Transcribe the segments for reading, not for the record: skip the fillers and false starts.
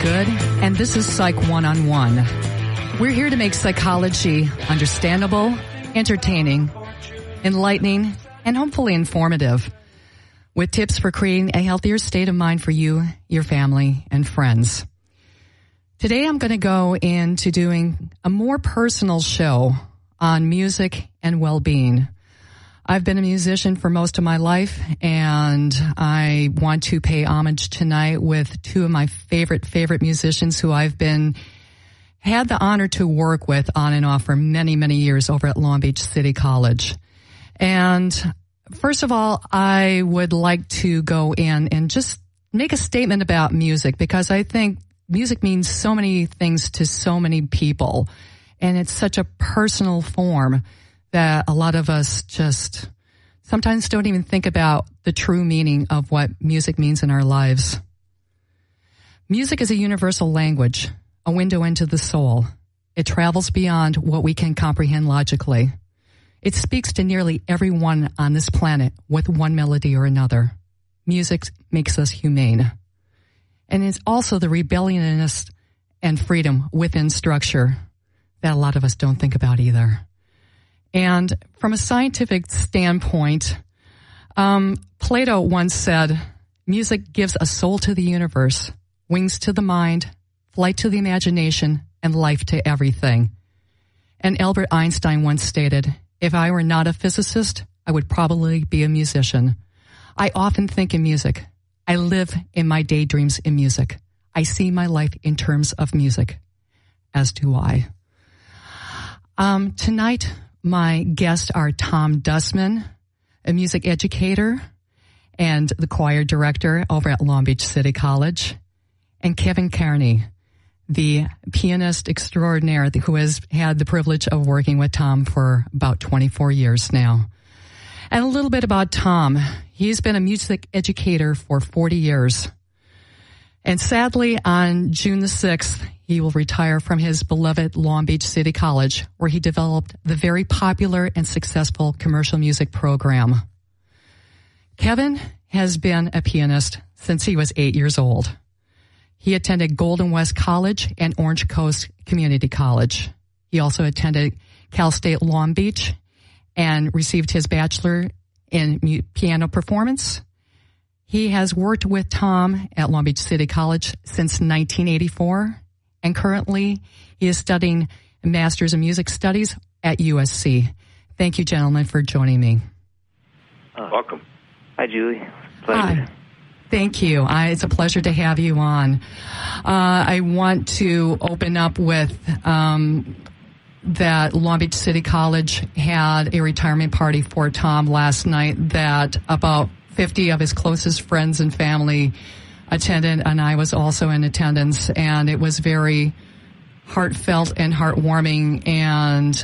Goode, and this is Psych 1-on-1. We're here to make psychology understandable, entertaining, enlightening, and hopefully informative, with tips for creating a healthier state of mind for you, your family, and friends. Today I'm going to go into doing a more personal show on music and well-being. I've been a musician for most of my life, and I want to pay homage tonight with two of my favorite musicians who I've had the honor to work with on and off for many, many years over at Long Beach City College. And first of all, I would like to go in and just make a statement about music, because I think music means so many things to so many people, and it's such a personal form that a lot of us just sometimes don't even think about the true meaning of what music means in our lives. Music is a universal language, a window into the soul. It travels beyond what we can comprehend logically. It speaks to nearly everyone on this planet with one melody or another. Music makes us humane. And it's also the rebelliousness and freedom within structure that a lot of us don't think about either. And from a scientific standpoint, Plato once said, music gives a soul to the universe, wings to the mind, flight to the imagination, and life to everything. And Albert Einstein once stated, if I were not a physicist, I would probably be a musician. I often think in music. I live in my daydreams in music. I see my life in terms of music, as do I. Tonight, my guests are Tom Dustman, a music educator and the choir director over at Long Beach City College, and Kevin Kearney, the pianist extraordinaire who has had the privilege of working with Tom for about 24 years now. And a little bit about Tom. He's been a music educator for 40 years. And sadly, on June the 6th, he will retire from his beloved Long Beach City College, where he developed the very popular and successful commercial music program. Kevin has been a pianist since he was 8 years old. He attended Golden West College and Orange Coast Community College. He also attended Cal State Long Beach and received his bachelor in piano performance. He has worked with Tom at Long Beach City College since 1984, and currently he is studying a Master's in Music Studies at USC. Thank you, gentlemen, for joining me. Welcome. Hi, Julie. Pleasure. Hi. Thank you. It's a pleasure to have you on. I want to open up with that Long Beach City College had a retirement party for Tom last night that about 50 of his closest friends and family attended, and I was also in attendance, and it was very heartfelt and heartwarming, and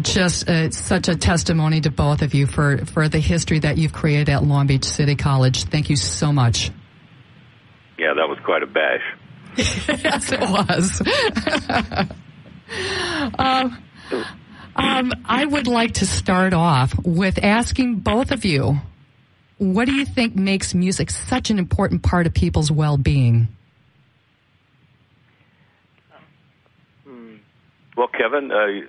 just such a testimony to both of you for the history that you've created at Long Beach City College. Thank you so much. Yeah, that was quite a bash. Yes, it was. I would like to start off with asking both of you, what do you think makes music such an important part of people's well-being? Well, Kevin, why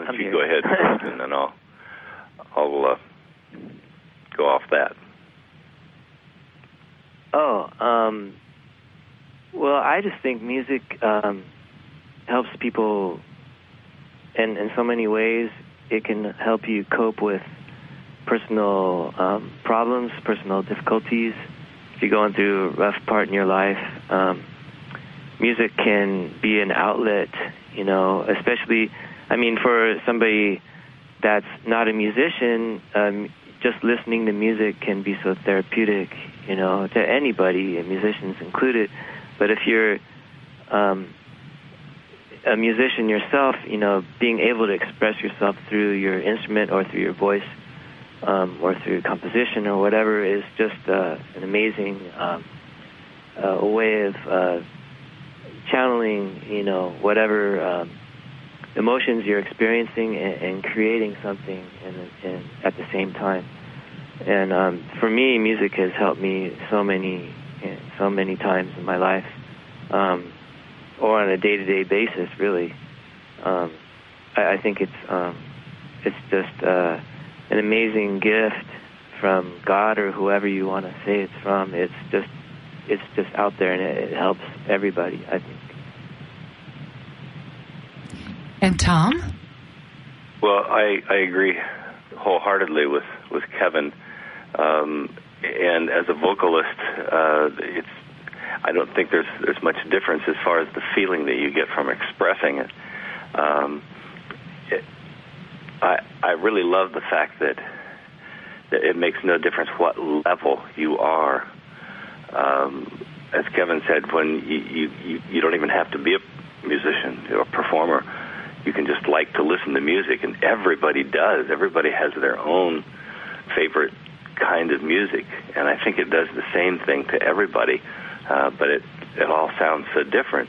don't you go ahead first, and then I'll go off that. Well, I just think music helps people in so many ways. It can help you cope with personal problems, personal difficulties. If you're going through a rough part in your life, music can be an outlet, especially, for somebody that's not a musician, just listening to music can be so therapeutic, to anybody, musicians included. But if you're a musician yourself, being able to express yourself through your instrument or through your voice or through composition or whatever is just an amazing way of channeling, whatever emotions you're experiencing and creating something at the same time. And for me, music has helped me so many so many times in my life, or on a day-to-day basis, really. I think it's just an amazing gift from God or whoever you want to say it's from. It's just out there, and it helps everybody, I think. And Tom? Well, I agree wholeheartedly with Kevin. And as a vocalist, I don't think there's much difference as far as the feeling that you get from expressing it. I really love the fact that it makes no difference what level you are. As Kevin said, when you don't even have to be a musician or a performer. You can just like to listen to music, and everybody does. Everybody has their own favorite kind of music, and I think it does the same thing to everybody, but it all sounds so different.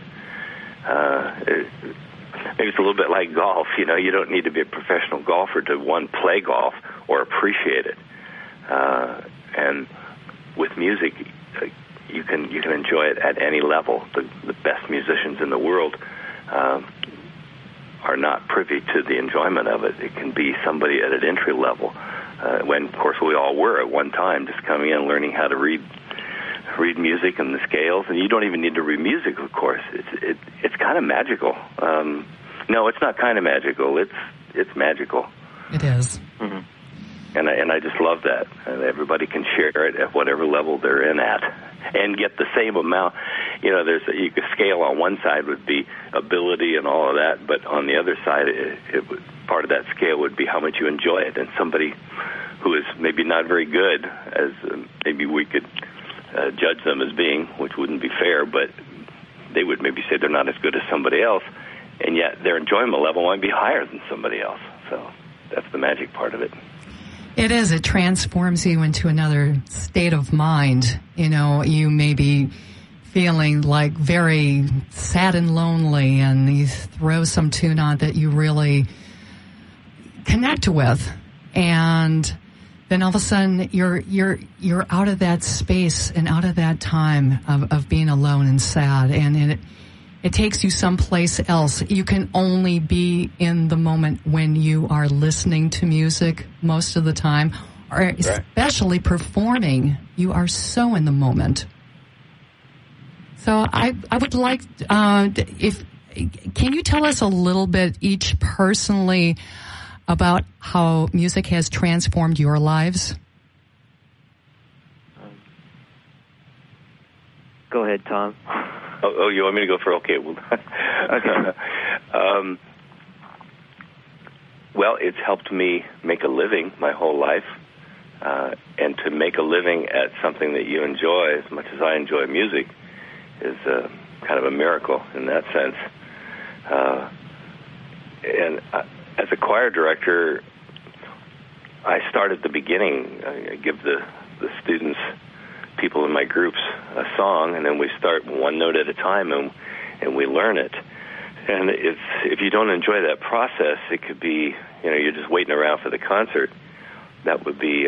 Maybe it's a little bit like golf. You know, you don't need to be a professional golfer to, one, play golf or appreciate it. And with music, you can enjoy it at any level. The best musicians in the world are not privy to the enjoyment of it. It can be somebody at an entry level, when, of course, we all were at one time, just coming in, learning how to read music and the scales. And you don't even need to read music, of course. It's kind of magical. No, it's not kind of magical. It's magical. It is. Mm-hmm. And I just love that. And everybody can share it at whatever level they're in at, and get the same amount. You know, you could scale on one side would be ability and all of that, but on the other side, part of that scale would be how much you enjoy it. And somebody who is maybe not very good, as maybe we could judge them as being, which wouldn't be fair, but they would maybe say they're not as good as somebody else, and yet their enjoyment level might be higher than somebody else. So that's the magic part of it. It is. It transforms you into another state of mind. You know, you may be feeling like very sad and lonely, and you throw some tune on that you really connect with, and then all of a sudden you're out of that space and out of that time of being alone and sad, and it takes you someplace else. You can only be in the moment when you are listening to music most of the time, or especially performing. You are so in the moment. So I would like, can you tell us a little bit each personally about how music has transformed your lives? Go ahead, Tom. Oh, you want me to go for okay? Well, okay. Well, it's helped me make a living my whole life, and to make a living at something that you enjoy as much as I enjoy music is kind of a miracle in that sense. And as a choir director, I start at the beginning. I give the students, people in my groups, a song, and then we start one note at a time, and we learn it. And if you don't enjoy that process, it could be, you're just waiting around for the concert. That would be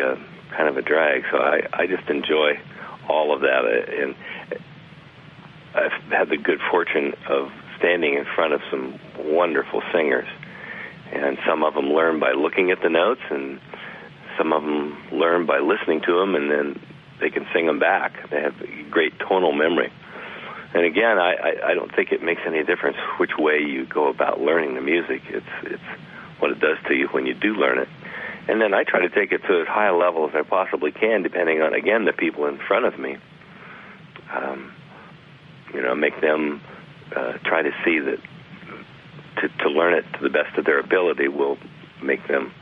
kind of a drag. So I just enjoy all of that. And I've had the good fortune of standing in front of some wonderful singers. And some of them learn by looking at the notes, and some of them learn by listening to them, and then they can sing them back. They have great tonal memory. And again, I don't think it makes any difference which way you go about learning the music. It's what it does to you when you do learn it. And then I try to take it to as high a level as I possibly can, depending on, again, the people in front of me. Make them try to see that to learn it to the best of their ability will make them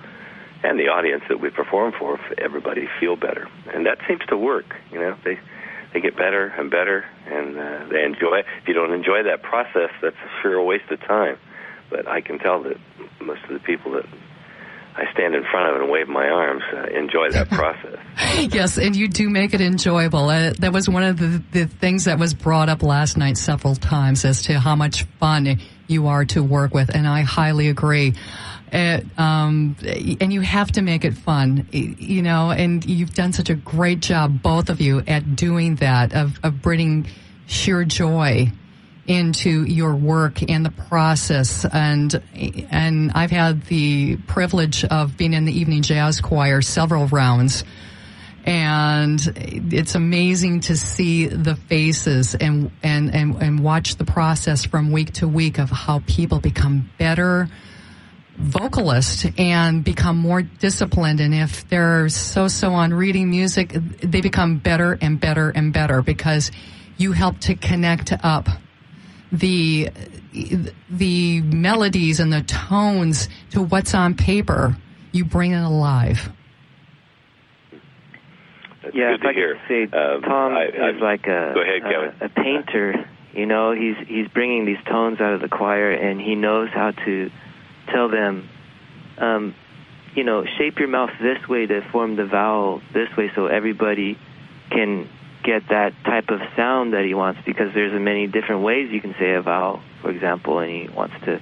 and the audience that we perform for everybody feel better. And that seems to work. They get better and better, and they enjoy it. If you don't enjoy that process, that's sure a waste of time. But I can tell that most of the people that I stand in front of and wave my arms enjoy that process. Yes, and you do make it enjoyable. That was one of the things that was brought up last night several times as to how much fun you are to work with, and I highly agree. And you have to make it fun, you know, and you've done such a great job, both of you, at doing that, of bringing sheer joy into your work and the process. And I've had the privilege of being in the evening jazz choir several rounds. And it's amazing to see the faces and watch the process from week to week of how people become better vocalists and become more disciplined. And if they're so on reading music, they become better and better and better because you help to connect up the melodies and the tones to what's on paper. You bring it alive. Yeah, good to hear. Say, Tom is like go ahead, Kevin. A painter. You know, he's bringing these tones out of the choir, and he knows how to tell them, you know, shape your mouth this way to form the vowel this way, so everybody can get that type of sound that he wants. Because there's many different ways you can say a vowel, for example, and he wants to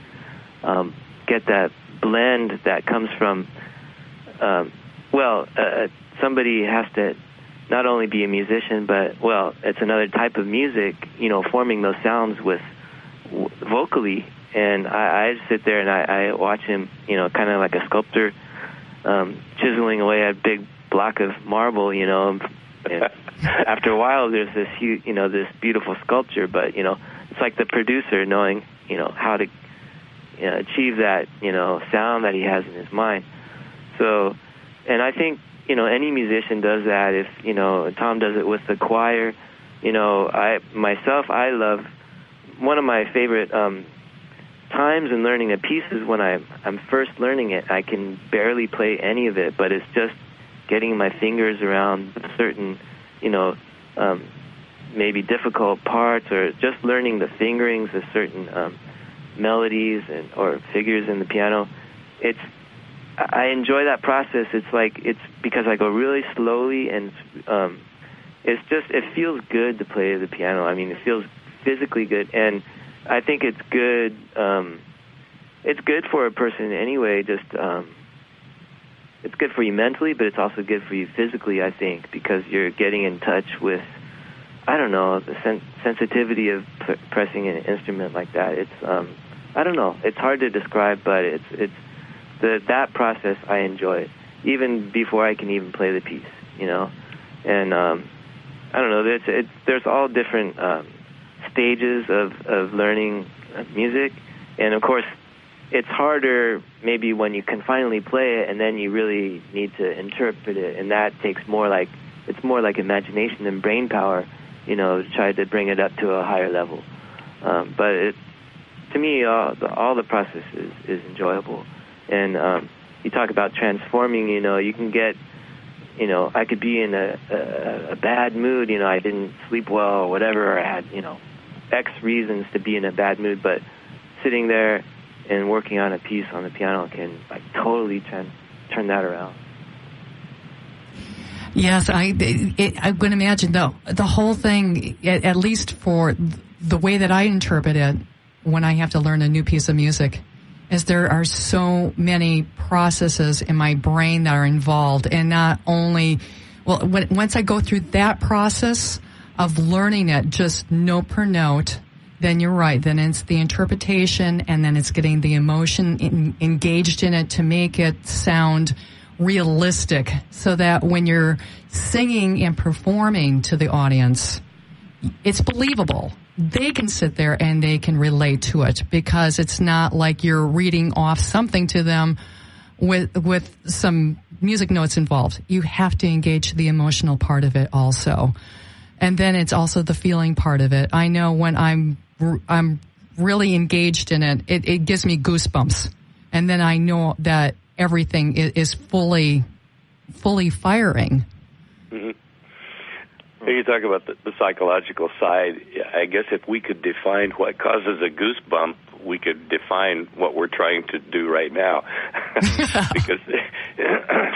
get that blend that comes from. Somebody has to not only be a musician, but, well, it's another type of music, you know, forming those sounds with vocally. And I sit there and I watch him, you know, kind of like a sculptor chiseling away at a big block of marble, you know. And after a while, there's this huge, you know, this beautiful sculpture. But, you know, it's like the producer knowing, you know, how to achieve that, you know, sound that he has in his mind. So, and I think, you know, any musician does that. If, you know, Tom does it with the choir, you know, I love, one of my favorite times in learning a piece is when I'm first learning it. I can barely play any of it, but it's just getting my fingers around certain, you know, maybe difficult parts, or just learning the fingerings of certain melodies or figures in the piano. I enjoy that process. It's because I go really slowly, and it feels good to play the piano. I mean, it feels physically good, and I think it's good. It's good for a person anyway. Just it's good for you mentally, but it's also good for you physically, I think, because you're getting in touch with, I don't know, the sensitivity of pressing an instrument like that. It's I don't know. It's hard to describe, but it's that process I enjoy, even before I can even play the piece, you know. And I don't know. There's all different stages of learning music, and of course, it's harder maybe when you can finally play it, and then you really need to interpret it, and that takes more like imagination and brain power, you know, to try to bring it up to a higher level. But to me, all the process is enjoyable. And you talk about transforming, you know, you can get, you know, I could be in a bad mood, you know, I didn't sleep well or whatever, or I had, you know, X reasons to be in a bad mood, but sitting there and working on a piece on the piano can, like, totally turn that around. Yes, I would imagine, though, the whole thing, at least for the way that I interpret it when I have to learn a new piece of music, is there are so many processes in my brain that are involved. And not only, well, once I go through that process of learning it just note per note, then you're right. Then it's the interpretation, and then it's getting the emotion engaged in it to make it sound realistic, so that when you're singing and performing to the audience, it's believable. They can sit there and they can relate to it, because it's not like you're reading off something to them with some music notes involved. You have to engage the emotional part of it also. And then it's also the feeling part of it. I know when I'm really engaged in it, it gives me goosebumps. And then I know that everything is fully firing. Mm-hmm. You talk about the psychological side. I guess if we could define what causes a goosebump, we could define what we're trying to do right now. Because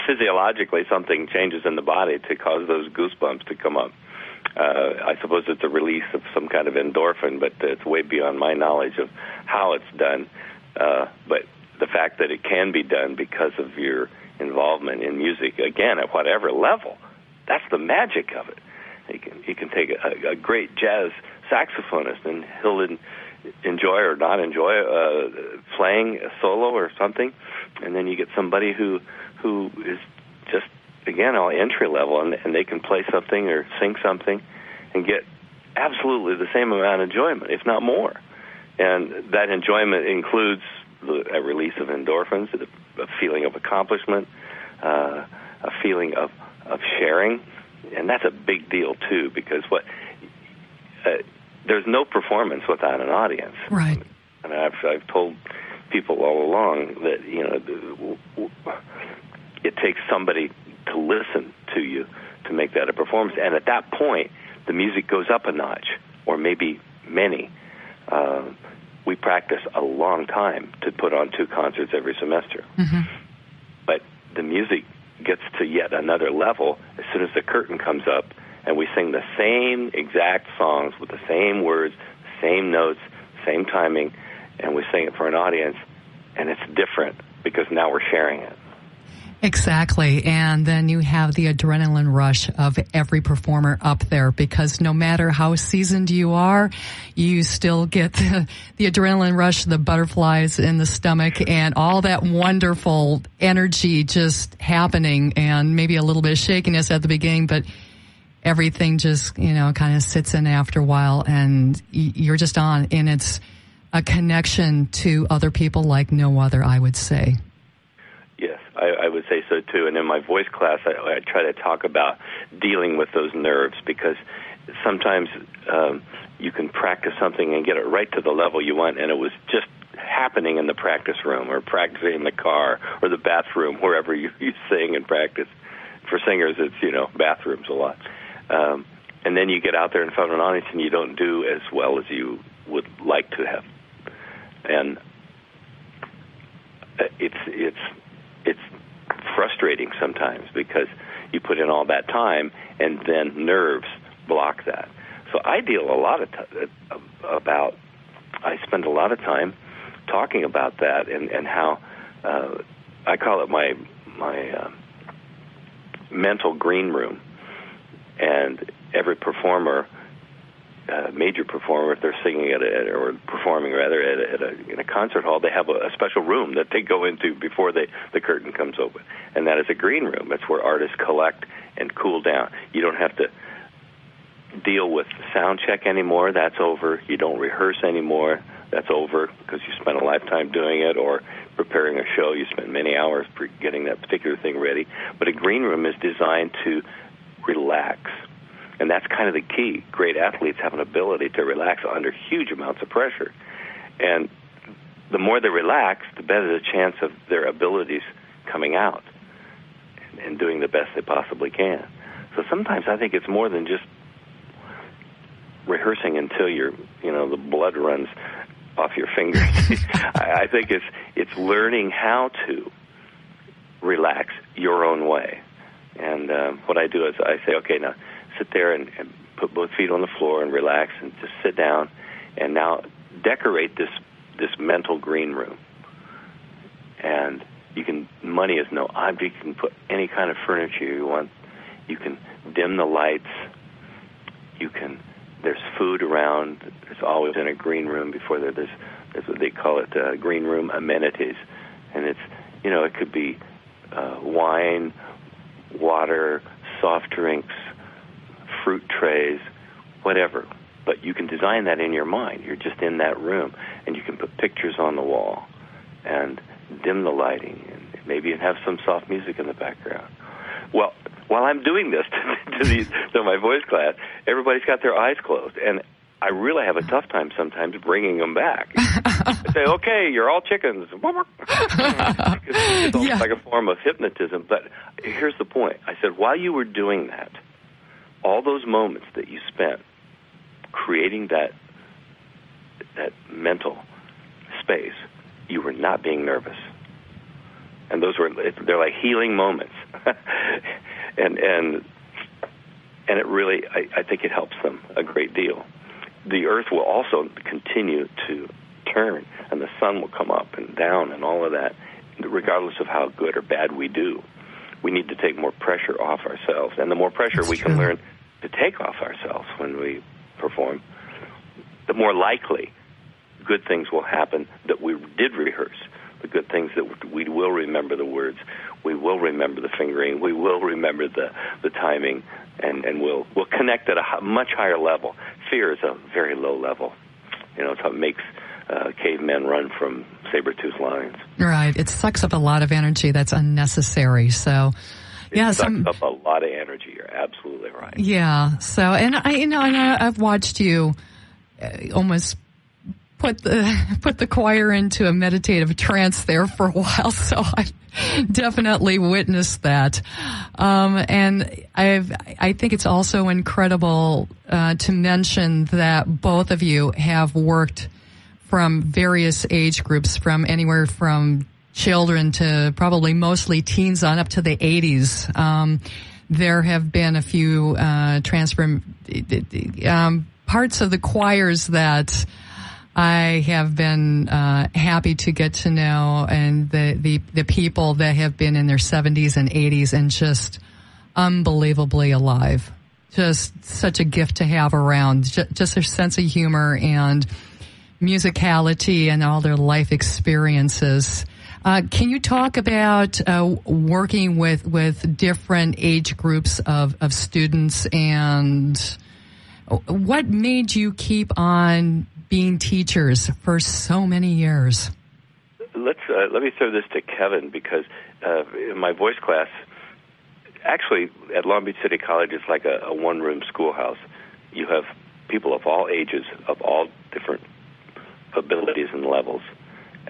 physiologically something changes in the body to cause those goosebumps to come up. I suppose it's a release of some kind of endorphin, but it's way beyond my knowledge of how it's done. But the fact that it can be done because of your involvement in music, again, at whatever level, that's the magic of it. You can take a great jazz saxophonist, and he'll enjoy or not enjoy playing a solo or something, and then you get somebody who is just, again, all entry level, and they can play something or sing something and get absolutely the same amount of enjoyment, if not more. And that enjoyment includes a release of endorphins, a feeling of accomplishment, a feeling of sharing, and that's a big deal too, because there's no performance without an audience. Right. And I've told people all along that it takes somebody to listen to you to make that a performance, and at that point the music goes up a notch, or maybe many. We practice a long time to put on 2 concerts every semester. Mm-hmm. But the music gets to yet another level as soon as the curtain comes up and we sing the same exact songs with the same words, same notes, same timing, and we sing it for an audience, and it's different because now we're sharing it. Exactly. And then you have the adrenaline rush of every performer up there, because no matter how seasoned you are, you still get the adrenaline rush, the butterflies in the stomach, and all that wonderful energy just happening, and maybe a little bit of shakiness at the beginning, but everything just, kind of sits in after a while, and you're just on, and it's a connection to other people like no other, I would say. Yes, I would say so too. And in my voice class, I try to talk about dealing with those nerves, because sometimes you can practice something and get it right to the level you want, and it was just happening in the practice room, or practicing in the car, or the bathroom, wherever you sing and practice. For singers, it's, bathrooms a lot. And then you get out there in front of an audience and you don't do as well as you would like to have. And it's frustrating sometimes, because you put in all that time and then nerves block that. So I deal a lot of I spend a lot of time talking about that, and how I call it my mental green room. And every performer, major performer, if they're singing or performing rather in a concert hall, they have a special room that they go into before the curtain comes open, and that is a green room. That's where artists collect and cool down. You don't have to deal with sound check anymore. That's over. You don't rehearse anymore. That's over, because you spent a lifetime doing it, or preparing a show. You spend many hours getting that particular thing ready. But a green room is designed to relax. And that's kind of the key. Great athletes have an ability to relax under huge amounts of pressure. And the more they relax, the better the chance of their abilities coming out and doing the best they possibly can. So sometimes I think it's more than just rehearsing until the blood runs off your fingers. I think it's learning how to relax your own way. And what I do is I say, okay, now sit there and put both feet on the floor and relax, and just sit down, and now decorate this mental green room. And money is no object. You can put any kind of furniture you want. You can dim the lights. There's food around. There's always in a green room before there's what they call it, green room amenities. And it's, it could be wine, water, soft drinks, fruit trays, whatever. But you can design that in your mind. You're just in that room, and you can put pictures on the wall and dim the lighting, and maybe have some soft music in the background. Well, while I'm doing this to my voice class, everybody's got their eyes closed, and I really have a tough time sometimes bringing them back. I say, okay, you're all chickens. It's almost like a form of hypnotism. But here's the point. I said, while you were doing that, all those moments that you spent creating that mental space, you were not being nervous. And they're like healing moments. and it really, I think it helps them a great deal. The earth will also continue to turn, and the sun will come up and down and all of that, regardless of how good or bad we do. We need to take more pressure off ourselves. And the more pressure we can learn to take off ourselves when we perform, the more likely good things will happen that we did rehearse. The good things that we will remember the words, we will remember the fingering, we will remember the timing, and we'll connect at a much higher level. Fear is a very low level. It's what makes cavemen run from saber-toothed lions. Right. It sucks up a lot of energy that's unnecessary. So, it sucks up a lot of energy. You're absolutely right. Yeah. So, and I've watched you almost put the choir into a meditative trance there for a while, so I definitely witnessed that. And I think it's also incredible to mention that both of you have worked from various age groups, from anywhere from children to probably mostly teens on up to the 80s. There have been a few parts of the choirs that I have been happy to get to know, and the people that have been in their 70s and 80s and just unbelievably alive. Just such a gift to have around. Just their sense of humor and musicality and all their life experiences. Can you talk about working with different age groups of students, and what made you keep on being teachers for so many years? Let me throw this to Kevin, because in my voice class, actually at Long Beach City College, it's like a one-room schoolhouse. You have people of all ages, of all different abilities and levels,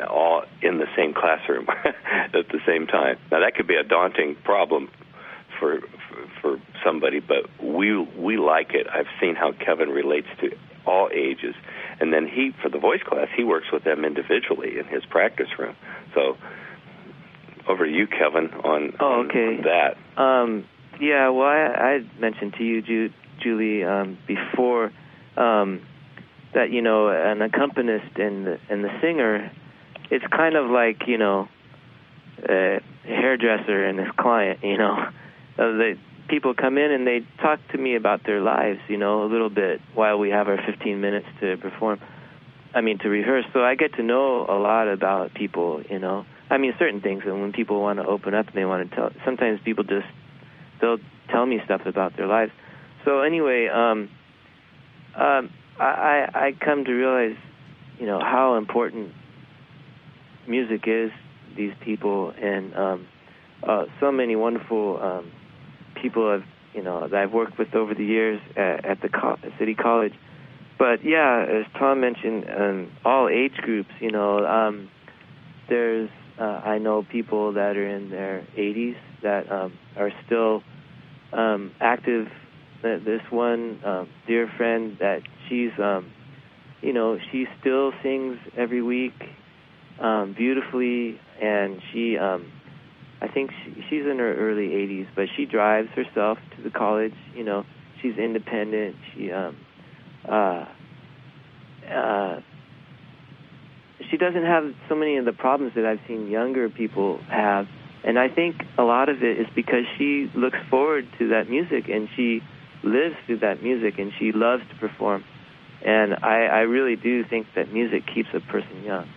all in the same classroom at the same time. Now, that could be a daunting problem for somebody, but we like it. I've seen how Kevin relates to all ages. And then for the voice class, he works with them individually in his practice room. So over to you, Kevin, on that. Yeah, well, I mentioned to you, Julie, before that, an accompanist and the singer, it's kind of like, a hairdresser and his client, people come in and they talk to me about their lives, a little bit while we have our 15 minutes to to rehearse. So I get to know a lot about people, certain things. And when people want to open up and they want to tell, sometimes people they'll tell me stuff about their lives. So anyway, I come to realize, how important music is to these people, and so many wonderful people that I've worked with over the years at the City College. But yeah, as Tom mentioned, all age groups. There's I know people that are in their 80s that are still active. This one dear friend that she's she still sings every week beautifully, and she I think she's in her early 80s, but she drives herself to the college. She's independent. She doesn't have so many of the problems that I've seen younger people have, and I think a lot of it is because she looks forward to that music, and she lives through that music, and she loves to perform. And I really do think that music keeps a person young.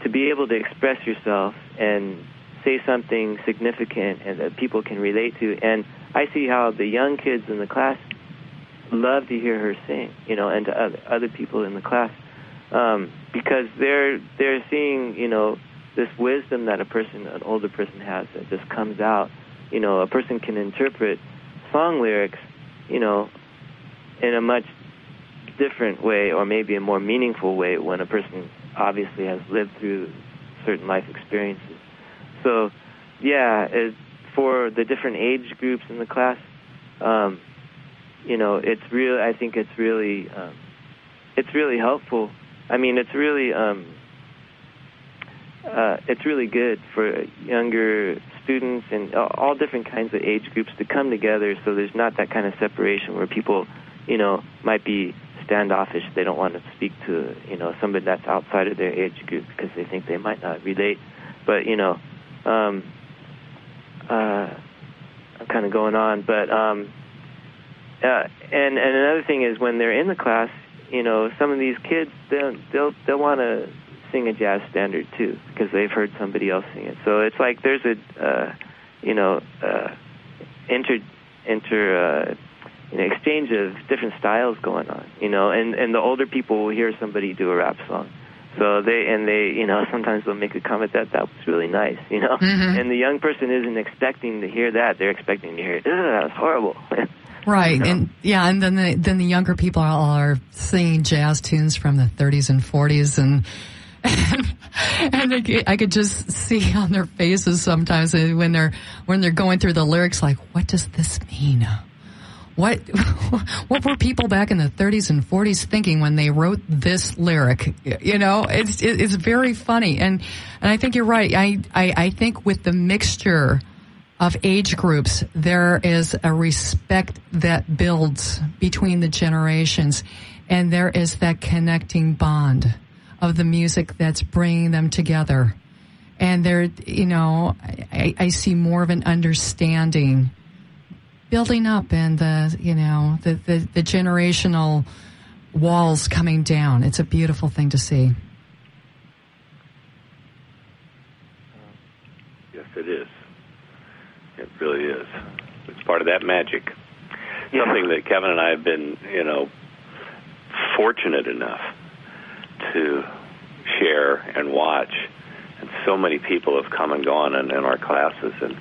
To be able to express yourself and say something significant and that people can relate to. And I see how the young kids in the class love to hear her sing, and to other people in the class, because they're seeing, this wisdom that an older person has that just comes out. A person can interpret song lyrics, in a much different way, or maybe a more meaningful way, when a person obviously has lived through certain life experiences. So, yeah, for the different age groups in the class, it's real. I think it's really helpful. It's really good for younger students and all different kinds of age groups to come together, so there's not that kind of separation where people, might be standoffish. They don't want to speak to, somebody that's outside of their age group because they think they might not relate. But, I'm kind of going on. But, and another thing is when they're in the class, some of these kids, they'll want to sing a jazz standard too because they've heard somebody else sing it. So it's like there's a, exchange of different styles going on, and the older people will hear somebody do a rap song. So they sometimes they'll make a comment that was really nice, Mm-hmm. And the young person isn't expecting to hear that. They're expecting to hear, that was horrible. Right. And then the younger people are singing jazz tunes from the 30s and 40s and I could just see on their faces sometimes when they're going through the lyrics, like, what does this mean? What were people back in the 30s and 40s thinking when they wrote this lyric? It's very funny. And I think you're right. I think with the mixture of age groups, there is a respect that builds between the generations, and there is that connecting bond of the music that's bringing them together. And there, I see more of an understanding building up, and the generational walls coming down. It's a beautiful thing to see. Yes, it is. It really is. It's part of that magic. Yeah. Something that Kevin and I have been, fortunate enough to share and watch. And so many people have come and gone in our classes. And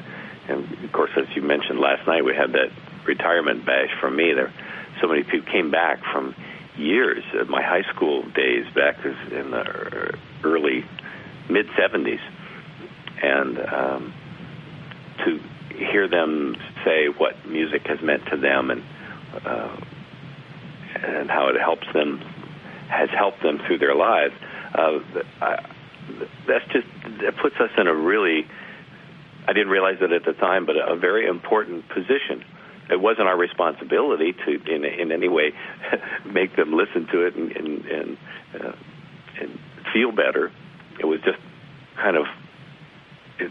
of course, as you mentioned last night, we had that retirement bash from me. There, so many people came back from years of my high school days back in the early, mid-'70s. And to hear them say what music has meant to them and how it has helped them through their lives, that puts us in a really, I didn't realize it at the time, but a very important position. It wasn't our responsibility to, in any way, make them listen to it and feel better. It was just kind of,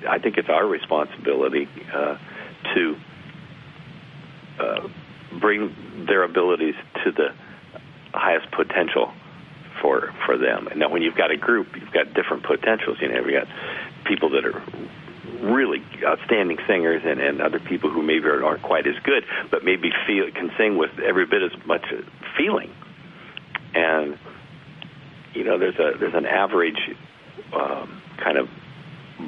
I think it's our responsibility to bring their abilities to the highest potential for them. And now when you've got a group, you've got different potentials. You've got people that are really outstanding singers and other people who maybe aren't quite as good, but maybe can sing with every bit as much feeling. And there's an average kind of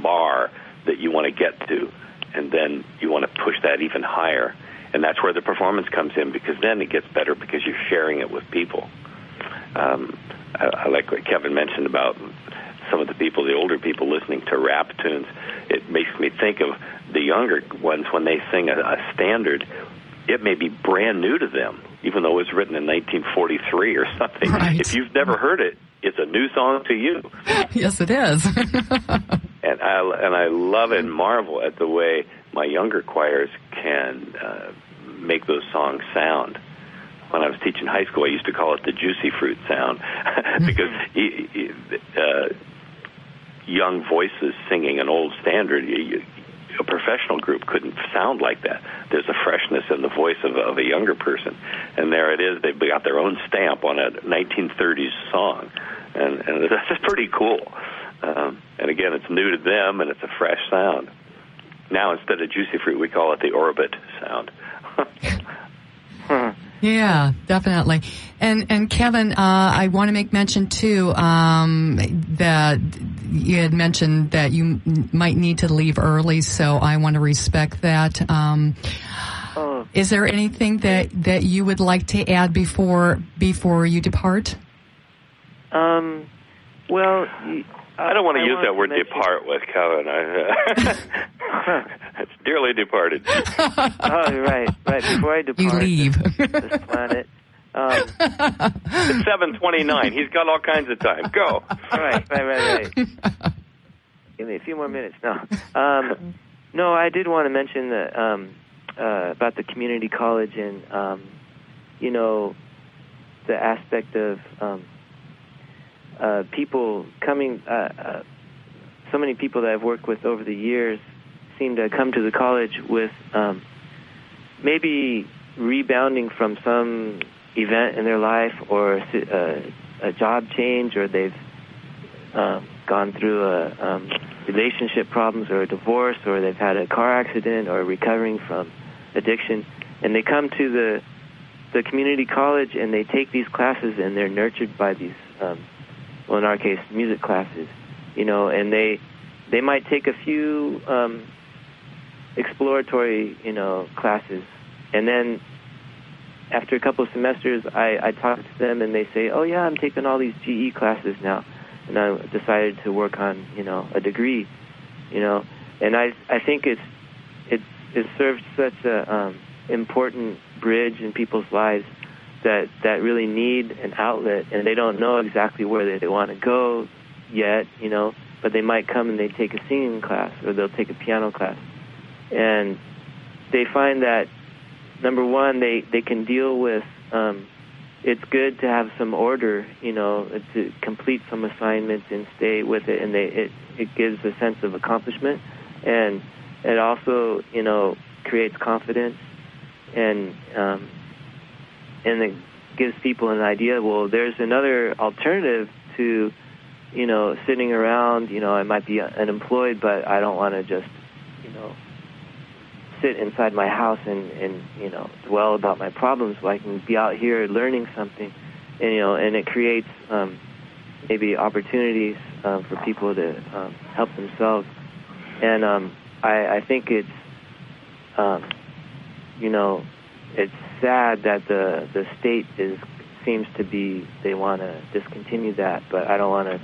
bar that you want to get to, and then you want to push that even higher. And that's where the performance comes in, because then it gets better because you're sharing it with people. I like what Kevin mentioned about some of the older people listening to rap tunes. It makes me think of the younger ones when they sing a standard. It may be brand new to them, even though it was written in 1943 or something. Right. If you've never heard it, it's a new song to you. Yes, it is. And I love and marvel at the way my younger choirs can make those songs sound. When I was teaching high school, I used to call it the juicy fruit sound because young voices singing an old standard, a professional group couldn't sound like that. There's a freshness in the voice of a younger person, and there it is. They've got their own stamp on a 1930s song, and that's just pretty cool. And again, it's new to them, and it's a fresh sound. Now, instead of juicy fruit, we call it the orbit sound. Yeah, definitely. And Kevin, I want to make mention too that you had mentioned that you might need to leave early, so I want to respect that. Is there anything that you would like to add before you depart? Well, I don't want to use that word "depart" with Kevin. It's dearly departed. Right. Before I depart, you leave this planet. It's 7:29. He's got all kinds of time. Go. Right. Give me a few more minutes. No, I did want to mention that about the community college, and the aspect of people coming. So many people that I've worked with over the years seem to come to the college with maybe rebounding from some event in their life, or a job change, or they've gone through a relationship problems, or a divorce, or they've had a car accident, or recovering from addiction, and they come to the community college and they take these classes, and they're nurtured by these, well, in our case, music classes, and they might take a few exploratory, classes, and then after a couple of semesters, I talk to them, and they say, "Oh yeah, I'm taking all these GE classes now, and I decided to work on, a degree, and I think it serves such a important bridge in people's lives that really need an outlet, and they don't know exactly where they want to go yet, but they might come and they take a singing class, or they'll take a piano class, and they find that, number one, they can deal with, it's good to have some order, to complete some assignments and stay with it, and it gives a sense of accomplishment, and it also, creates confidence, and it gives people an idea, well, there's another alternative to, sitting around, I might be unemployed, but I don't want to just, sit inside my house and dwell about my problems. So I can be out here learning something, and it creates maybe opportunities for people to help themselves. And I think it's it's sad that the state seems to be, they want to discontinue that, but I don't want to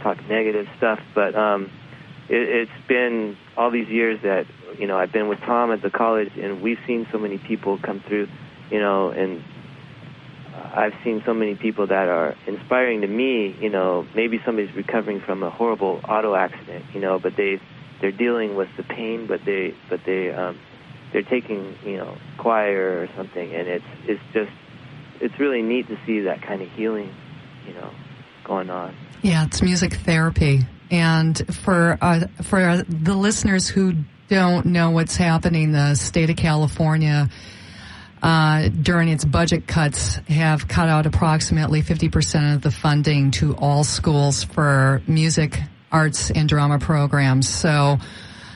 talk negative stuff, but it's been all these years that, I've been with Tom at the college, and we've seen so many people come through, and I've seen so many people that are inspiring to me, maybe somebody's recovering from a horrible auto accident, but they're dealing with the pain, but they're taking, choir or something, and it's really neat to see that kind of healing, going on. Yeah, it's music therapy. And for the listeners who don't know what's happening, the state of California, during its budget cuts, have cut out approximately 50% of the funding to all schools for music, arts, and drama programs. So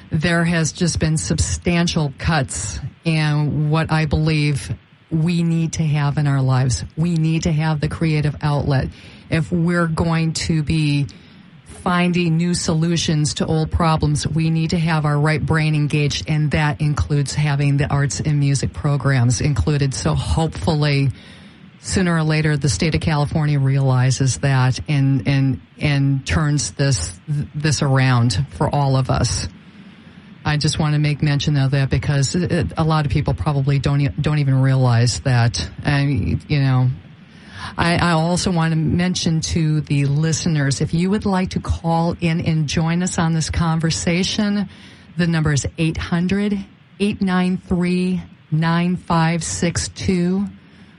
there has just been substantial cuts in what I believe we need to have in our lives. We need to have the creative outlet. If we're going to be finding new solutions to old problems, we need to have our right brain engaged, and that includes having the arts and music programs included. So hopefully, sooner or later, the state of California realizes that and turns this around for all of us. I just want to make mention of that because a lot of people probably don't even realize that. I also want to mention to the listeners, if you would like to call in and join us on this conversation, the number is 800-893-9562.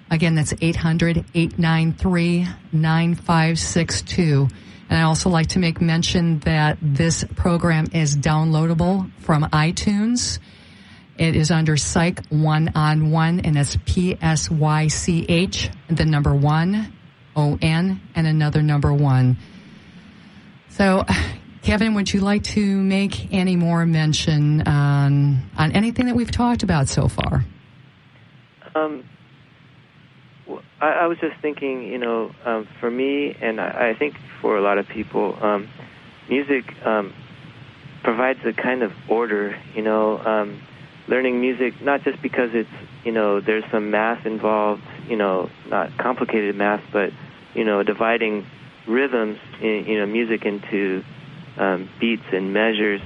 Again, that's 800-893-9562. And I also like to make mention that this program is downloadable from iTunes. It is under Psych 1on1, and that's PSYCH, the number 1, ON, and another number 1. So, Kevin, would you like to make any more mention on anything that we've talked about so far? I was just thinking, for me, and I think for a lot of people, music provides a kind of order, learning music, not just because it's, there's some math involved, not complicated math, but, dividing rhythms, music into beats and measures,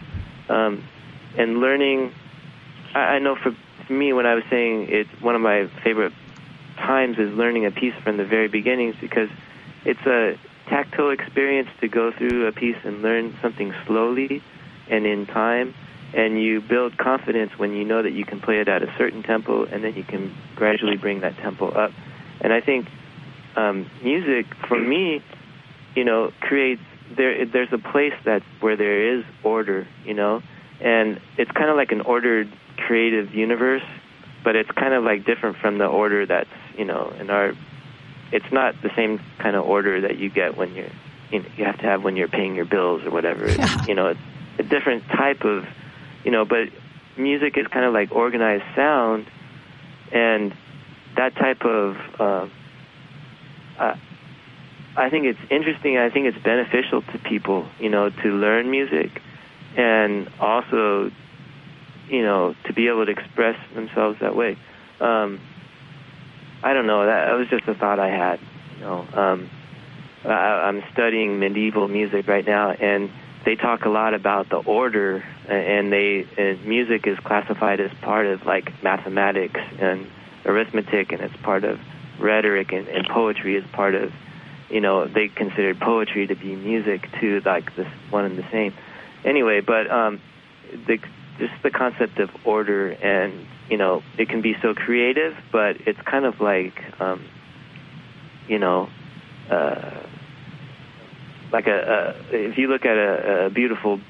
and learning. I know for me, when I was saying it's one of my favorite times is learning a piece from the very beginnings, because it's a tactile experience to go through a piece and learn something slowly and in time. And you build confidence when you know that you can play it at a certain tempo, and then you can gradually bring that tempo up. And I think music, for me, creates, there's a place where there is order, and it's kind of like an ordered creative universe, but it's kind of like different from the order that's, in our, it's not the same kind of order that you get when you have to have when you're paying your bills or whatever. Yeah. It's a different type of, but music is kind of like organized sound, and that type of, I think it's interesting. I think it's beneficial to people, to learn music, and also, to be able to express themselves that way. I don't know. That was just a thought I had. I'm studying medieval music right now, and they talk a lot about the order, and music is classified as part of like mathematics and arithmetic, and it's part of rhetoric, and poetry is part of, they considered poetry to be music too, like this one and the same. Anyway, but just the concept of order, and it can be so creative, but it's kind of like like if you look at a beautiful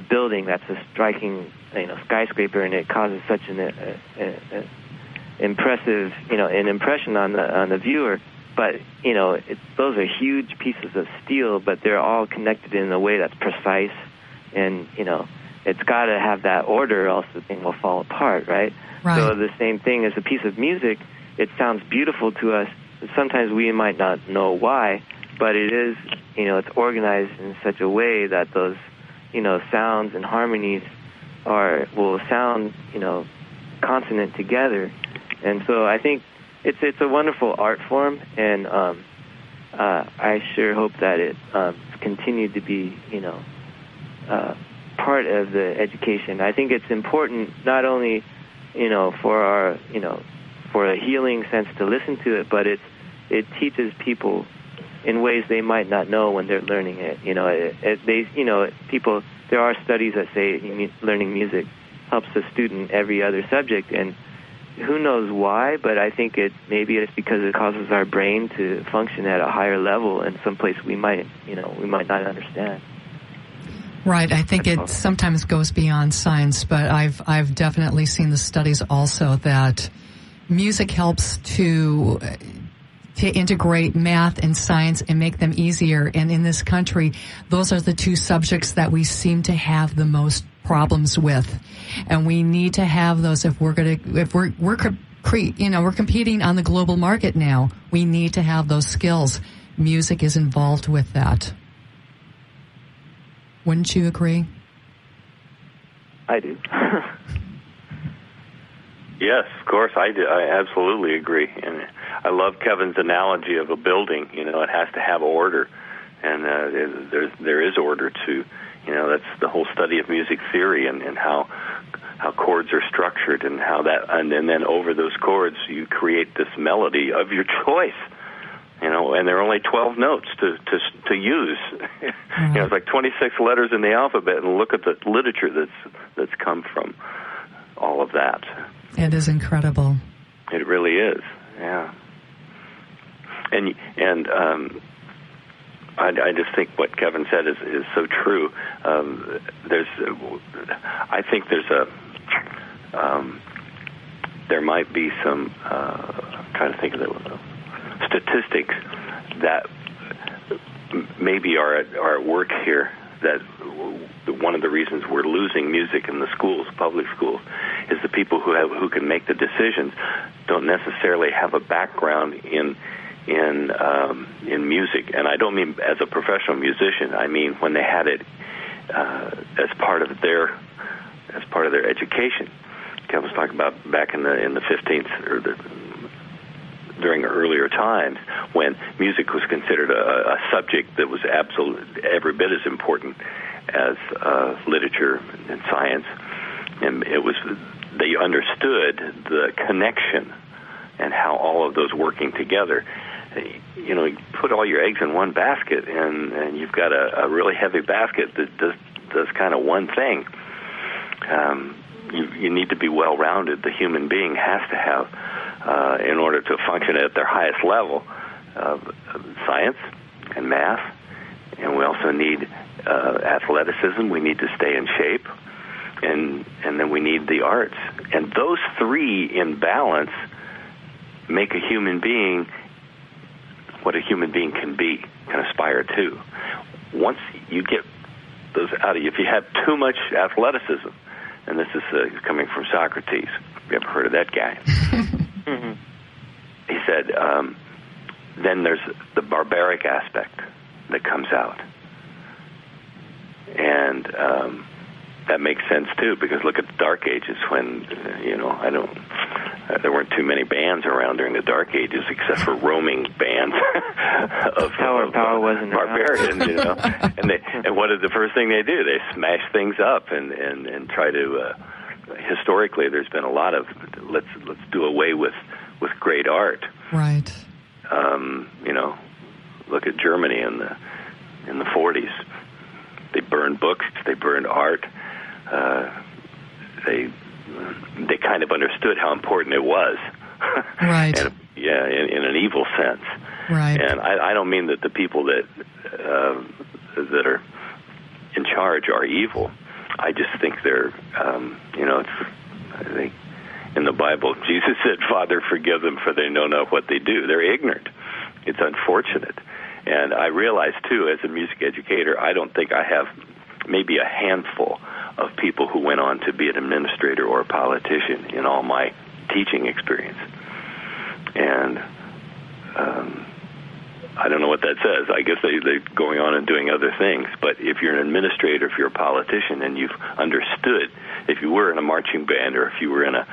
building that's a striking skyscraper, and it causes such an impressive an impression on the viewer, but those are huge pieces of steel, but they're all connected in a way that's precise, and it's got to have that order, else the thing will fall apart, right? So the same thing as a piece of music, it sounds beautiful to us. Sometimes we might not know why, but it is, it's organized in such a way that those, sounds and harmonies will sound, consonant together. And so I think it's a wonderful art form, and I sure hope that it continued to be, part of the education. I think it's important not only, for our, for a healing sense to listen to it, but it teaches people in ways they might not know when they're learning it. People, there are studies that say learning music helps a student every other subject, and who knows why, but I think maybe it's because it causes our brain to function at a higher level in some place we might not understand. Right. I think it sometimes goes beyond science, but I've definitely seen the studies also that music helps to integrate math and science and make them easier. And in this country, those are the two subjects that we seem to have the most problems with. And we need to have those if we're competing on the global market now. We need to have those skills. Music is involved with that. Wouldn't you agree? I do. Yes, of course, I do. I absolutely agree. And I love Kevin's analogy of a building. It has to have order, and there is order to, that's the whole study of music theory, and how chords are structured, and how that, and then over those chords you create this melody of your choice. And there are only 12 notes to use. Mm-hmm. It's like 26 letters in the alphabet, and look at the literature that's come from all of that. It is incredible. It really is, yeah. And I just think what Kevin said is so true. I think there might be some. I'm trying to think of the statistics that maybe are at work here, that one of the reasons we're losing music in the schools, public schools, is the people who can make the decisions don't necessarily have a background in music. And I don't mean as a professional musician. I mean when they had it as part of their education. Kevin was talking about back in the 15th or during earlier times, when music was considered a subject that was every bit as important as literature and science, and they understood the connection and how all of those working together. You put all your eggs in one basket, and you've got a really heavy basket that does kind of one thing. You need to be well-rounded. The human being has to have, in order to function at their highest level, science and math, and we also need athleticism. We need to stay in shape, and then we need the arts. And those three in balance make a human being what a human being can be, can aspire to. Once you get those out of you, if you have too much athleticism, and this is coming from Socrates. You ever heard of that guy? Mm-hmm. He said, then there's the barbaric aspect that comes out. And that makes sense, too, because look at the Dark Ages when, there weren't too many bands around during the Dark Ages except for roaming bands of power wasn't barbarians, And what is the first thing they do? They smash things up and try to... historically, there's been a lot of let's do away with great art. Right. Look at Germany in the 40s. They burned books. They burned art. They kind of understood how important it was. Right. And, in an evil sense. Right. And I don't mean that the people that are in charge are evil. I just think they're, I think in the Bible, Jesus said, Father, forgive them, for they know not what they do. They're ignorant. It's unfortunate. And I realize, too, as a music educator, I don't think I have maybe a handful of people who went on to be an administrator or a politician in all my teaching experience. And I don't know what that says. I guess they're going on and doing other things. But if you're an administrator, if you're a politician, and you've understood, if you were in a marching band, or if you were in a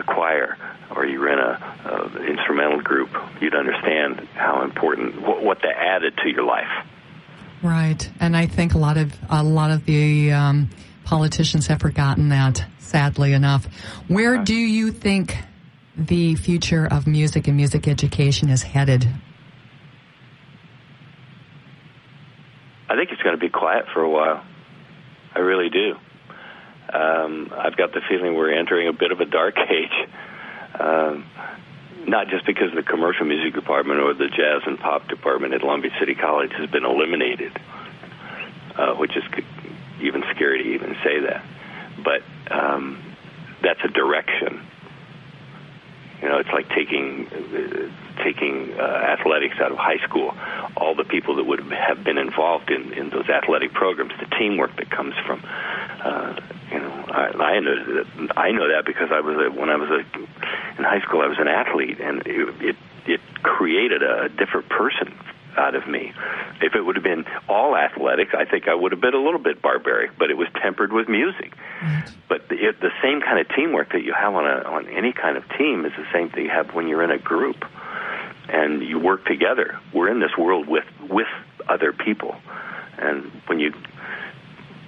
choir, or you were in a instrumental group, you'd understand how important, what that added to your life. Right, and I think a lot of the politicians have forgotten that, sadly enough. Where do you think the future of music and music education is headed? I think it's going to be quiet for a while. I really do. I've got the feeling we're entering a bit of a dark age. Not just because the commercial music department or the jazz and pop department at Long Beach City College has been eliminated, which is even scary to even say that. But that's a direction. It's like taking athletics out of high school. All the people that would have been involved in those athletic programs, the teamwork that comes from, I know that because when I was in high school, I was an athlete, and it created a different person out of me. If it would have been all athletics, I think I would have been a little bit barbaric, but it was tempered with music. Right. But the same kind of teamwork that you have on any kind of team is the same thing you have when you're in a group and you work together. We're in this world with other people, and when you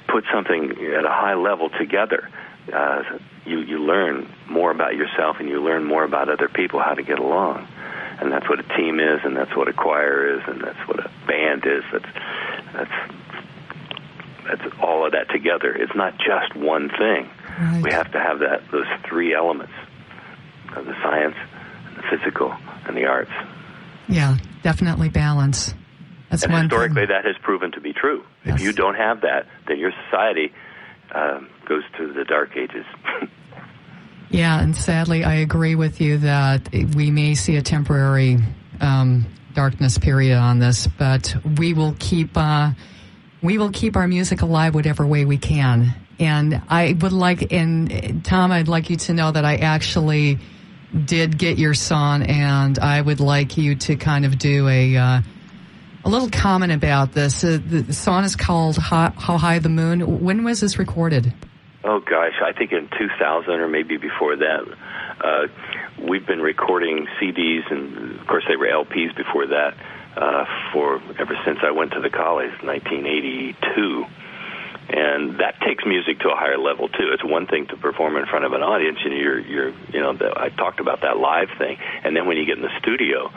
put something at a high level together, you learn more about yourself, and you learn more about other people, how to get along. And that's what a team is, and that's what a choir is, and that's what a band is. That's all of that together. It's not just one thing. Right. We have to have those three elements of the science, the physical, and the arts. Yeah, definitely balance. That's and one historically, thing. that has proven to be true. Yes. If you don't have that, then your society goes to the dark ages. Yeah, and sadly, I agree with you that we may see a temporary darkness period on this, but we will keep our music alive whatever way we can. And I would like, and Tom, I'd like you to know that I actually did get your song, and I would like you to kind of do a little comment about this. The song is called How High the Moon. When was this recorded? Oh, gosh, I think in 2000 or maybe before that. We've been recording CDs, and, of course, they were LPs before that, ever since I went to the college, 1982. And that takes music to a higher level, too. It's one thing to perform in front of an audience, and I talked about that live thing. And then when you get in the studio,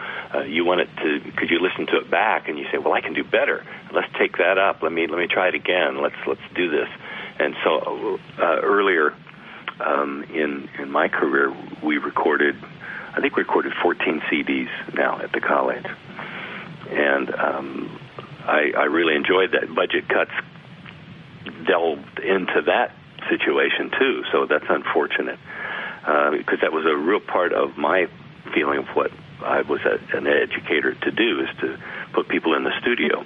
you want it to, because you listen to it back, and you say, well, I can do better. Let's take that up. Let me try it again. Let's do this. And so earlier in my career, we recorded 14 CDs now at the college. And I really enjoyed that. Budget cuts delved into that situation, too, so that's unfortunate. Because that was a real part of my feeling of what I was an educator to do, is to put people in the studio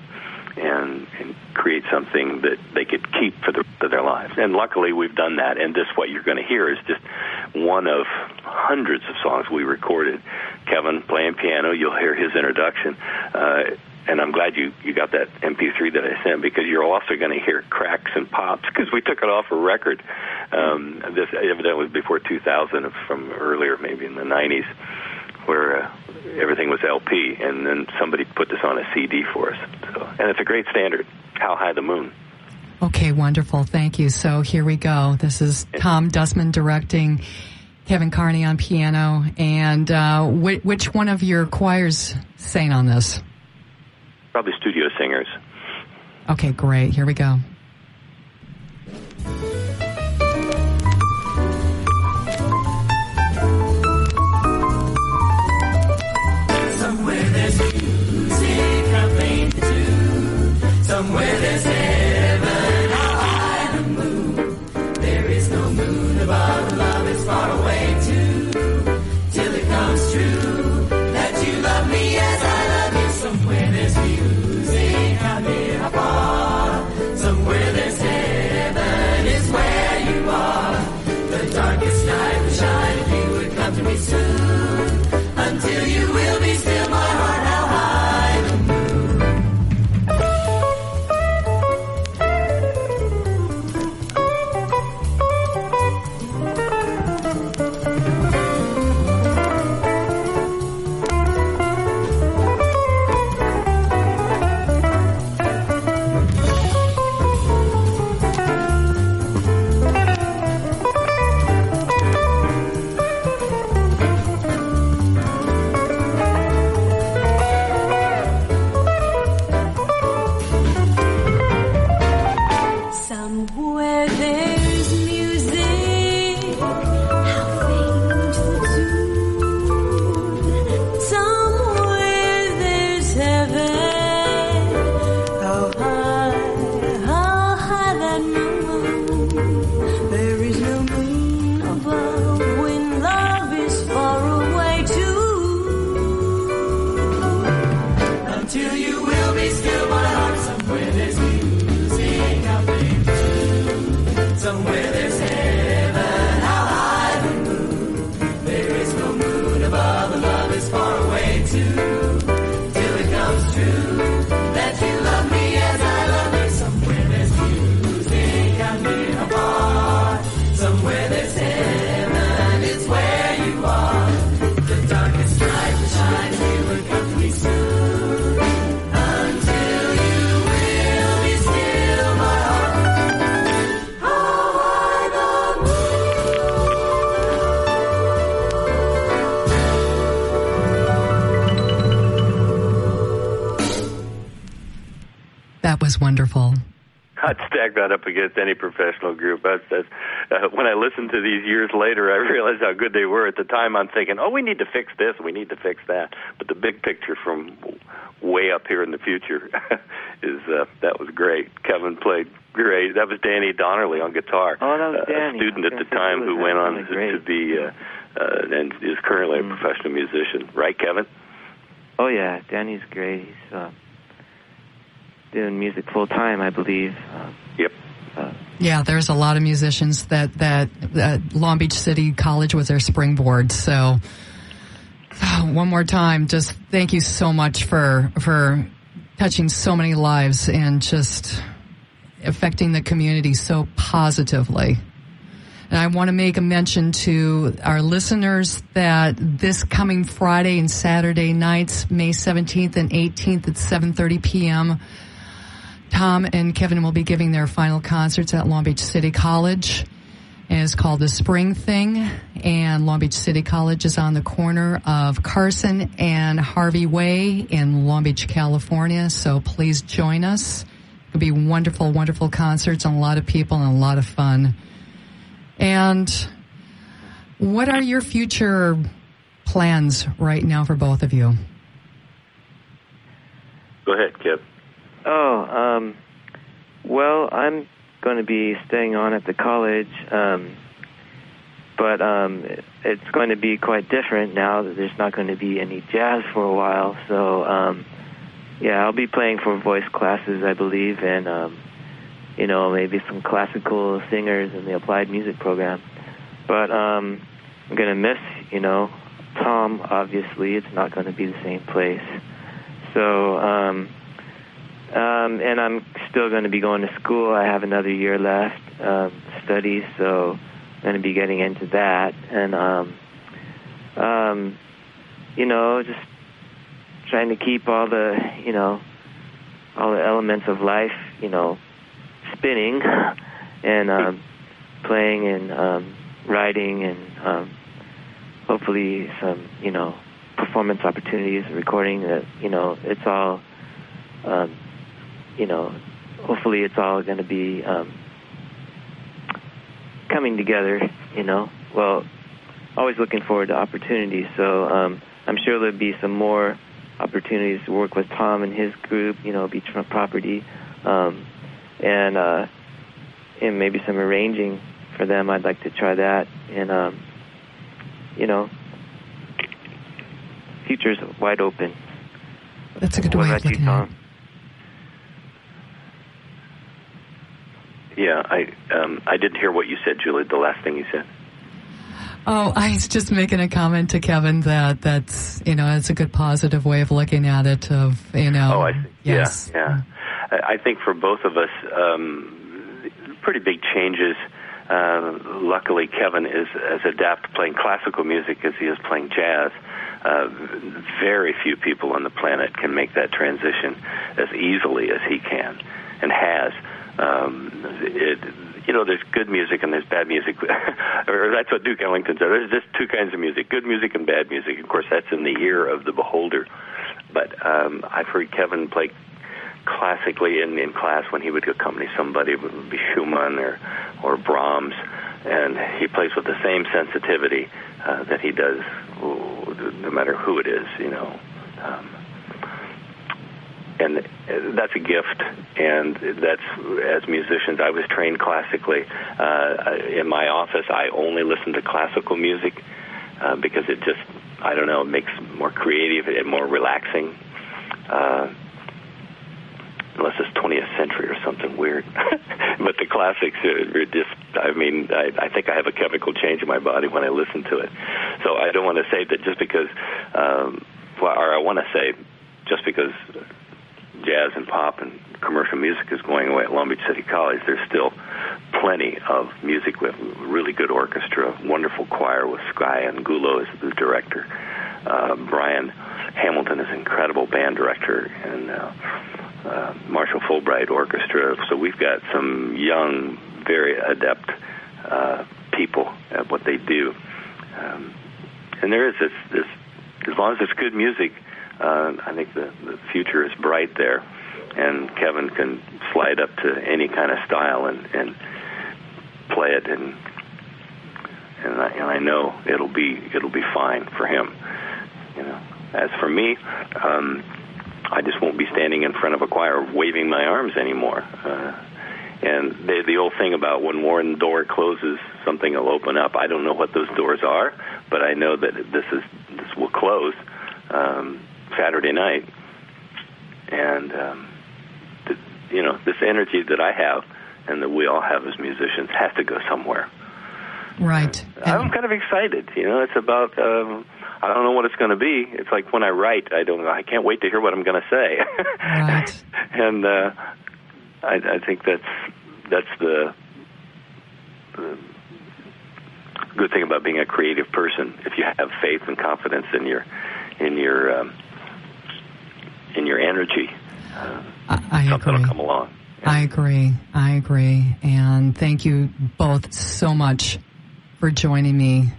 and create something that they could keep for the rest of their lives. And luckily we've done that, and this, what you're going to hear, is just one of hundreds of songs we recorded. Kevin playing piano, you'll hear his introduction, and I'm glad you got that MP3 that I sent, because you're also going to hear cracks and pops, because we took it off a record. This evidently was before 2000, from earlier, maybe in the 90s, where everything was LP, and then somebody put this on a CD for us. So, and it's a great standard, How High the Moon. Okay, wonderful. Thank you. So here we go. This is Tom Dustman directing, Kevin Kearney on piano, and which one of your choirs sang on this? Probably studio singers. Okay, great. Here we go. Somewhere there's music, I paint the tune. Somewhere there's heaven, how high the moon. There is no moon above, love is far away too. Till it comes true that you love me as I love you. Somewhere there's music, how near, how far. Somewhere there's heaven is where you are. The darkest night would shine if you would come to me soon. Until you will be still, my heart, how high the moon. Somewhere there's music, how faint the tune. Somewhere there's heaven, how high that moon. There is no moon above when love is far away too. Until you will be still, my heart. Somewhere there's music, how faint. Somewhere there's heaven, how high the moon. There is no moon above, and love is far away too. Till it comes true that you love me as I love you. Somewhere there's music, how near, how far. Somewhere there's heaven, it's where you are. The darkest night will shine, you will come to me soon. Until you will be still, my heart. That was wonderful. I'd stack that up against any professional group. When I listened to these years later, I realized how good they were. At the time, I'm thinking, we need to fix this, we need to fix that. But the big picture from way up here in the future is that was great. Kevin played great. That was Danny Donnerly on guitar. Oh, that was Danny. A student at the time who went on to be and is currently a professional musician. Right, Kevin? Oh, yeah. Danny's great. He's doing music full time, I believe. Yep. Yeah, there's a lot of musicians that Long Beach City College was their springboard. So one more time, just thank you so much for touching so many lives and just affecting the community so positively. And I want to make a mention to our listeners that this coming Friday and Saturday nights, May 17th and 18th at 7:30 p.m., Tom and Kevin will be giving their final concerts at Long Beach City College. And it's called The Spring Thing. And Long Beach City College is on the corner of Carson and Harvey Way in Long Beach, California. So please join us. It'll be wonderful, wonderful concerts and a lot of people and a lot of fun. And What are your future plans right now for both of you? Go ahead, Kev. Well, I'm going to be staying on at the college, but it's going to be quite different now that there's not going to be any jazz for a while. So, I'll be playing for voice classes, I believe, and, maybe some classical singers in the applied music program. But I'm going to miss, Tom, obviously. It's not going to be the same place. So, and I'm still going to be going to school. I have another year left, studies, so I'm going to be getting into that. And, just trying to keep all the elements of life, spinning, and playing and writing and hopefully some, performance opportunities, recording that, it's all, hopefully it's all going to be coming together, Well, always looking forward to opportunities. So I'm sure there'll be some more opportunities to work with Tom and his group, Beachfront Property, and maybe some arranging for them. I'd like to try that. And, future's wide open. That's a good way of looking at it. Yeah, I didn't hear what you said, Julie, the last thing you said. Oh, I was just making a comment to Kevin that's, it's a good positive way of looking at it of, Oh, I see. Yes. Yeah. I think for both of us, pretty big changes. Luckily, Kevin is as adept playing classical music as he is playing jazz. Very few people on the planet can make that transition as easily as he can and has. There's good music and there's bad music, or that's what Duke Ellington said. There's just two kinds of music: good music and bad music. Of course, that's in the ear of the beholder. But I've heard Kevin play classically in class when he would accompany somebody. It would be Schumann or Brahms, and he plays with the same sensitivity that he does, no matter who it is, and that's a gift, and that's, as musicians, I was trained classically. In my office, I only listen to classical music because it just, I don't know, it makes more creative and more relaxing. Unless it's 20th century or something weird. But the classics are just, I think I have a chemical change in my body when I listen to it. So I don't want to say that just because, or I want to say just because jazz and pop and commercial music is going away at Long Beach City College, there's still plenty of music with really good orchestra, wonderful choir with Julie-Ann Goode as the director. Brian Hamilton is an incredible band director, and Marshall Fulbright Orchestra. So we've got some young, very adept people at what they do. And there is this, as long as it's good music, I think the future is bright there. And Kevin can slide up to any kind of style and play it, and I know it'll be fine for him. As for me, I just won't be standing in front of a choir waving my arms anymore. And the old thing about when one door closes, something will open up. I don't know what those doors are, but I know that this will close Saturday night. And this energy that I have and that we all have as musicians has to go somewhere. Right. I'm kind of excited. It's about. I don't know what it's going to be. It's like when I write, I can't wait to hear what I'm going to say. Right. And I think that's the good thing about being a creative person. If you have faith and confidence in your energy, something will come along. I agree. And thank you both so much for joining me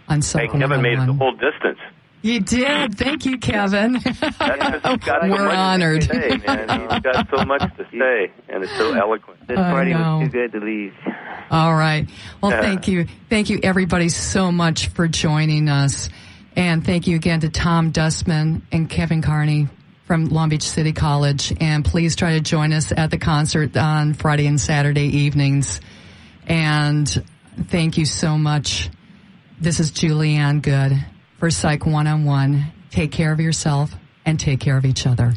on Psych. Hey, Kevin made it the whole distance. You did. Thank you, Kevin. We're honored. To say, man. He's got so much to say, and it's so eloquent. This party was too good to leave. All right. Well, thank you. Thank you, everybody, so much for joining us. And thank you again to Tom Dustman and Kevin Kearney from Long Beach City College. And please try to join us at the concert on Friday and Saturday evenings. And thank you so much. This is Julie-Ann Goode for Psych 1-on-1. Take care of yourself and take care of each other.